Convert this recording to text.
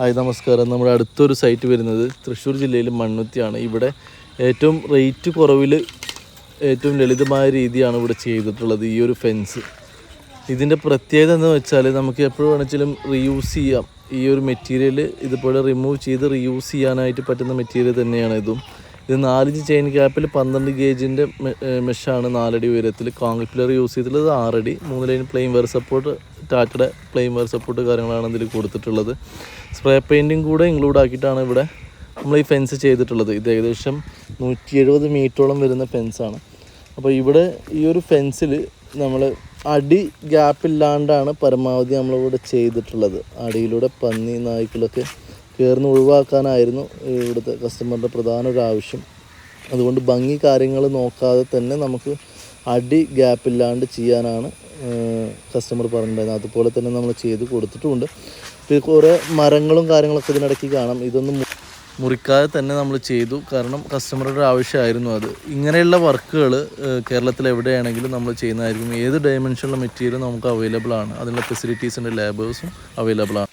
Hi നമസ്കാരം. നമ്മുടെ അടുത്തൊരു സൈറ്റ് വരുന്നത് തൃശ്ശൂർ ജില്ലയിൽ മണ്ണുത്തിയാണ്. ഇവിടെ ഏറ്റവും റേറ്റ് കുറവിൽ ഏറ്റവും ലളിതമായ രീതിയാണ് ഇവിടെ ചെയ്തിട്ടുള്ളത് ഈ ഒരു ഫെൻസ്. ഇതിൻ്റെ പ്രത്യേകത എന്ന് വെച്ചാൽ നമുക്ക് എപ്പോഴും വേണമെങ്കിലും റീയൂസ് ചെയ്യാം. ഈ ഒരു മെറ്റീരിയൽ ഇതുപോലെ റിമൂവ് ചെയ്ത് റീയൂസ് ചെയ്യാനായിട്ട് പറ്റുന്ന മെറ്റീരിയൽ തന്നെയാണ് ഇതും. ഇത് 4 ഇഞ്ച് ചെയിൻ ക്യാപ്പിൽ 12 ഗേജിൻ്റെ മെഷാണ് 4 അടി ഉയരത്തിൽ. കോൺക്രീറ്റ് പില്ലർ യൂസ് ചെയ്തിട്ടുള്ളത് 6 അടി. 3 ലൈൻ പ്ലെയിൻ വെയർ സപ്പോർട്ട്, ടാറ്റയുടെ പ്ലെയിൻ വെയർ സപ്പോർട്ട് കാര്യങ്ങളാണ് ഇതിൽ കൊടുത്തിട്ടുള്ളത്. സ്പ്രേ പെയിൻറ്റിങ് കൂടെ ഇൻക്ലൂഡ് ആക്കിയിട്ടാണ് ഇവിടെ നമ്മൾ ഈ ഫെൻസ് ചെയ്തിട്ടുള്ളത്. ഇത് ഏകദേശം 170 മീറ്ററോളം വരുന്ന ഫെൻസാണ്. അപ്പോൾ ഇവിടെ ഈ ഒരു ഫെൻസിൽ നമ്മൾ അടി ഗ്യാപ്പില്ലാണ്ടാണ് പരമാവധി നമ്മളിവിടെ ചെയ്തിട്ടുള്ളത്. അടിയിലൂടെ പന്നി നായ്ക്കളൊക്കെ കയറുന്ന ഒഴിവാക്കാനായിരുന്നു ഇവിടുത്തെ കസ്റ്റമറുടെ പ്രധാന ഒരു ആവശ്യം. അതുകൊണ്ട് ഭംഗി കാര്യങ്ങൾ നോക്കാതെ തന്നെ നമുക്ക് അടി ഗ്യാപ്പില്ലാണ്ട് ചെയ്യാനാണ് കസ്റ്റമർ പറഞ്ഞിട്ടുണ്ടായിരുന്നത്. അതുപോലെ തന്നെ നമ്മൾ ചെയ്ത് കൊടുത്തിട്ടുമുണ്ട്. ഇപ്പോൾ കുറേ മരങ്ങളും കാര്യങ്ങളൊക്കെ ഇതിനിടയ്ക്ക് കാണാം. ഇതൊന്നും മുറിക്കാതെ തന്നെ നമ്മൾ ചെയ്തു, കാരണം കസ്റ്റമറുടെ ആവശ്യമായിരുന്നു അത്. ഇങ്ങനെയുള്ള വർക്കുകൾ കേരളത്തിൽ എവിടെയാണെങ്കിലും നമ്മൾ ചെയ്യുന്നതായിരിക്കും. ഏത് ഡയമെൻഷനുള്ള മെറ്റീരിയൽ നമുക്ക് അവൈലബിൾ ആണ്. അതിനുള്ള ഫെസിലിറ്റീസിൻ്റെ ലേബേഴ്സും അവൈലബിൾ ആണ്.